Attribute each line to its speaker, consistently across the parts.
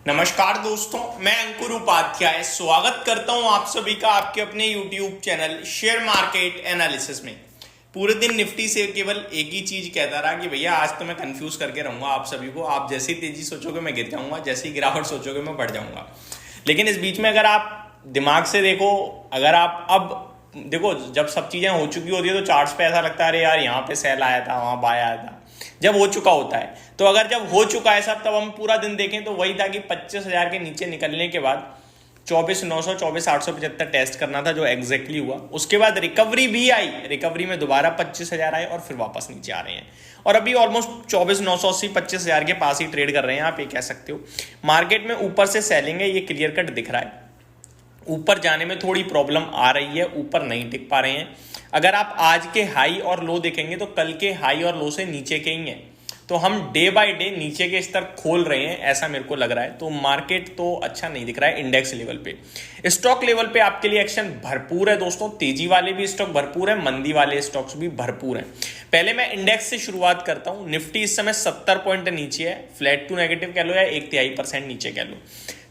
Speaker 1: नमस्कार दोस्तों, मैं अंकुर उपाध्याय स्वागत करता हूं आप सभी का आपके अपने YouTube channel share market analysis में। पूरे दिन निफ्टी से केवल एक ही चीज कहता रहा कि भैया आज तो मैं कंफ्यूज करके रहूंगा आप सभी को। आप जैसी तेजी सोचोगे मैं गिर जाऊंगा, जैसी गिरावट सोचोगे मैं बढ़ जाऊंगा। लेकिन इस बीच में अगर आप दिमाग से देखो, अगर आप अब देखो, जब सब चीजें हो चुकी होती है तो चार्ट्स पे ऐसा लगता है अरे यार यहाँ पे सेल आया था, वहां बाय आया था। जब हो चुका होता है तो अगर जब हो चुका है सब, तब हम पूरा दिन देखें तो वही था कि 25,000 के नीचे निकलने के बाद 24,900 24,875 टेस्ट करना था, जो एग्जैक्टली हुआ। उसके बाद रिकवरी भी आई, रिकवरी में दोबारा 25,000 आए और फिर वापस नीचे आ रहे हैं और अभी ऑलमोस्ट 24,980 25,000 के पास ही ट्रेड कर रहे हैं। आप ये कह सकते हो मार्केट में ऊपर से सेलिंग है, ये क्लियर कट दिख रहा है। ऊपर जाने में थोड़ी प्रॉब्लम आ रही है, ऊपर नहीं टिक पा रहे हैं। अगर आप आज के हाई और लो देखेंगे तो कल के हाई और लो से नीचे के ही हैं, तो हम डे बाय डे नीचे के स्तर खोल रहे हैं, ऐसा मेरे को लग रहा है। तो मार्केट तो अच्छा नहीं दिख रहा है। इंडेक्स लेवल पे, स्टॉक लेवल पे आपके लिए एक्शन भरपूर है दोस्तों। तेजी वाले भी स्टॉक भरपूर है, मंदी वाले स्टॉक्स भी भरपूर हैं। पहले मैं इंडेक्स से शुरुआत करता हूं। निफ्टी इस समय 70 पॉइंट नीचे है, फ्लैट टू नेगेटिव कह लो या 1/3% नीचे कह लो।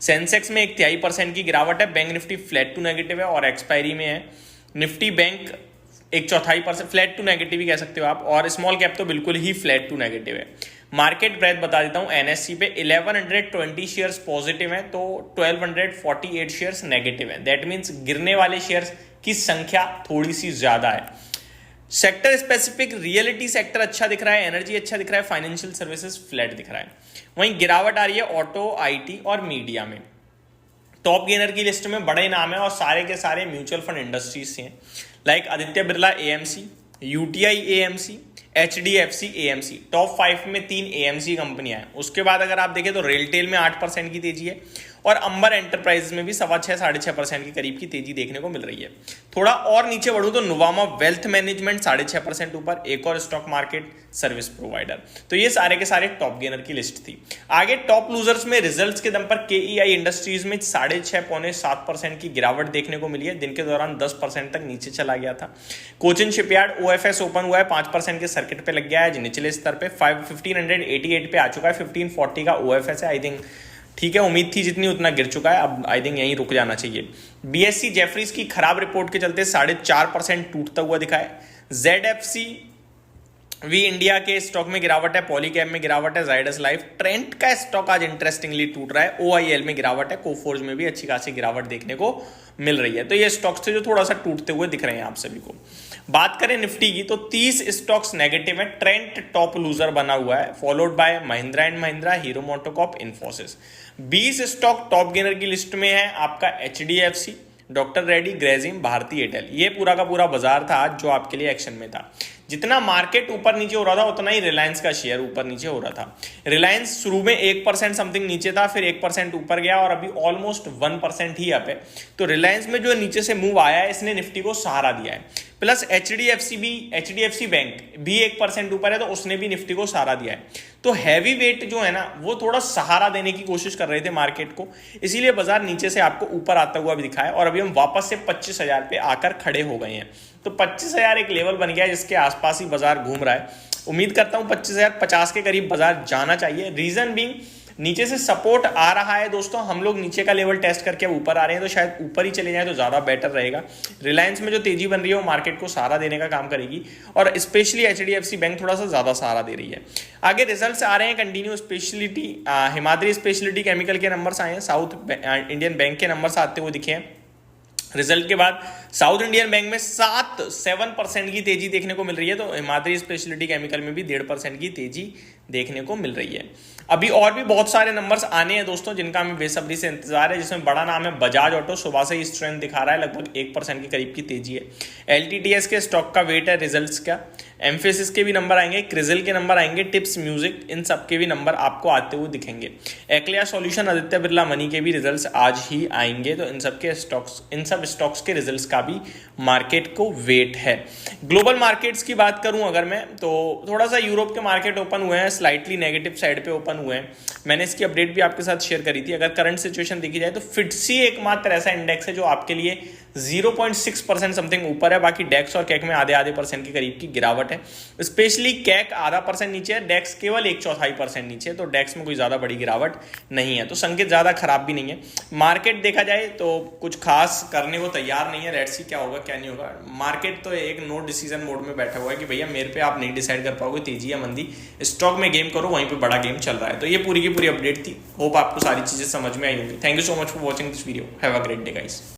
Speaker 1: सेंसेक्स में 1/3% की गिरावट है। Bank Nifty flat to negative है और एक्सपायरी में है। Nifty bank 1/4% flat to negative ही कह सकते हो आप, और स्मॉल कैप तो बिल्कुल ही फ्लैट टू नेगेटिव है। मार्केट ब्रेथ बता देता हूं। एनएससी पे 1120 शेयर्स पॉजिटिव हैं तो 1248 शेयर्स नेगेटिव हैं। दैट मीन्स गिरने वाले शेयर्स की संख्या थोड़ी सी ज्यादा है। सेक्टर स्पेसिफिक रियलिटी सेक्टर अच्छा दिख रहा है, एनर्जी अच्छा दिख रहा है, फाइनेंशियल सर्विसेज फ्लैट दिख रहा है। वहीं गिरावट आ रही है ऑटो, आईटी और मीडिया में। टॉप गेनर की लिस्ट में बड़े नाम है और सारे के सारे म्यूचुअल फंड इंडस्ट्रीज से हैं, like Aditya Birla AMC, UTI AMC, HDFC AMC. Top 5 में 3 एएमसी कंपनियां हैं। उसके बाद अगर आप देखें तो रेलटेल में 8% की तेजी है और अंबर एंटरप्राइजेस में भी 6.25 साढ़े 6% के करीब की तेजी देखने को मिल रही है। थोड़ा और नीचे बढ़ूं तो नुवामा वेल्थ मैनेजमेंट 6.5% ऊपर, एक और स्टॉक मार्केट सर्विस प्रोवाइडर। तो ये सारे के सारे टॉप गेनर की लिस्ट थी। आगे टॉप लूजर्स में रिजल्ट्स के दम पर केईआई इंडस्ट्रीज में 6.5-7% की गिरावट देखने को मिली है। दिन के दौरान 10% तक नीचे चला गया था। कोचिन शिपयार्ड ओएफएस ओपन हुआ है, 5% के सर्किट पे लग गया है। निचले स्तर पे 1588 पे आ चुका है। 1540 का ओएफएस है। आई थिंक ठीक है, उम्मीद थी जितनी उतना गिर चुका है, अब आई थिंक यहीं रुक जाना चाहिए। बीएससी जेफरीज की खराब रिपोर्ट के चलते 4.5% टूटता हुआ दिखा है। जेडएफसी वी इंडिया के स्टॉक में गिरावट है, पॉलीकैब में गिरावट है, जाइडस लाइफ, ट्रेंट का स्टॉक आज इंटरेस्टिंगली टूट रहा है, ओआईएल में गिरावट है, कोफोर्ज में भी अच्छी खासी गिरावट देखने को मिल रही है। तो ये स्टॉक्स थे जो थोड़ा सा टूटते हुए दिख रहे हैं आप सभी को। बात करें निफ्टी की तो 30 स्टॉक्स नेगेटिव है। ट्रेंट टॉप लूजर बना हुआ है, followed by Mahindra and Mahindra, Hero MotoCorp, Infosys. 20 stock top gainer की लिस्ट में है आपका एचडीएफसी, डॉक्टर रेड्डी, ग्रेजिम, भारती एयरटेल। ये पूरा का पूरा बाजार था आज जो आपके लिए एक्शन में था। जितना मार्केट ऊपर नीचे हो रहा था उतना ही रिलायंस का शेयर ऊपर नीचे हो रहा था। रिलायंस शुरू में 1% समथिंग नीचे था, फिर 1% ऊपर गया और अभी ऑलमोस्ट 1% ही अप है। तो रिलायंस में जो नीचे से मूव आया है इसने निफ्टी को सहारा दिया है। प्लस एचडीएफसी बैंक भी 1% ऊपर है तो उसने भी निफ्टी को सहारा दिया है। तो हैवी वेट जो है ना वो थोड़ा सहारा देने की कोशिश कर रहे थे मार्केट को, इसीलिए बाजार नीचे से आपको ऊपर आता हुआ भी दिखा है और अभी हम वापस से 25,000 पे आकर खड़े हो गए हैं। तो 25,000 एक लेवल बन गया है जिसके आसपास ही बाजार घूम रहा है। उम्मीद करता हूं 25,050 के करीब बाजार जाना चाहिए। रीजन बीइंग नीचे से सपोर्ट आ रहा है दोस्तों, हम लोग नीचे का लेवल टेस्ट करके ऊपर आ रहे हैं तो शायद ऊपर ही चले जाए तो ज्यादा बेटर रहेगा। रिलायंस में जो तेजी बन रही है वो मार्केट को सहारा देने का काम करेगी और स्पेशली एचडीएफसी बैंक थोड़ा सा ज्यादा सहारा दे रही है। आगे रिजल्ट्स आ रहे हैं continue. Speciality Himadri speciality chemical के नंबर्स आए हैं, साउथ इंडियन बैंक के नंबर्स आते हुए दिखे हैं। रिजल्ट के बाद साउथ इंडियन बैंक में 7% की तेजी देखने को मिल रही है, तो हिमाद्री स्पेशलिटी केमिकल में भी 1.5% की तेजी देखने को मिल रही है। अभी और भी बहुत सारे नंबर्स आने हैं दोस्तों जिनका हमें बेसब्री से इंतजार है, जिसमें बड़ा नाम है बजाज ऑटो, सुबह से ही स्ट्रेंथ दिखा रहा है, लगभग 1% के करीब की तेजी है। एलटीटीएस के स्टॉक का वेट है रिजल्ट्स का। एम्फेसिस के भी नंबर आएंगे, क्रिजल के नंबर आएंगे, टिप्स म्यूजिक, इन सब के भी नंबर आपको आते हुए दिखेंगे। एक्लिया सॉल्यूशन, आदित्य बिरला मनी के भी रिजल्ट्स आज ही आएंगे, तो इन सब स्टॉक्स के रिजल्ट्स का भी मार्केट को वेट है। ग्लोबल मार्केट्स की बात करूं अगर मैं, तो थोड़ा सा यूरोप के मार्केट ओपन हुए हैं, स्लाइटली नेगेटिव साइड पे ओपन हुए हैं। मैंने इसकी अपडेट भी आपके साथ शेयर करी थी। अगर करंट सिचुएशन देखी जाए तो फिट्सी एकमात्र ऐसा इंडेक्स है जो आपके लिए 0.6% समथिंग ऊपर है, बाकी डेक्स और कैक में आधे % के करीब की गिरावट है। है। स्पेशली कैक आधा % नीचे है, डेक्स केवल 1/4% नीचे है, तो डेक्स में कोई ज़्यादा बड़ी गिरावट नहीं है, तो संकेत ज़्यादा खराब भी नहीं है। मार्केट देखा जाए तो कुछ खास करने को तैयार नहीं है, लेट्स सी क्या होगा क्या नहीं होगा। मार्केट तो एक नो डिसीजन मोड में बैठा हुआ है कि भैया मेरे पे आप नहीं डिसाइड कर पाओगे तेजी या मंदी, स्टॉक में गेम करो, वहीं पे बड़ा गेम चल रहा है। तो ये पूरी की पूरी अपडेट थी, होप आपको सारी चीज़ें समझ में आई होंगी। Thank you so much for watching this video, have a great day guys.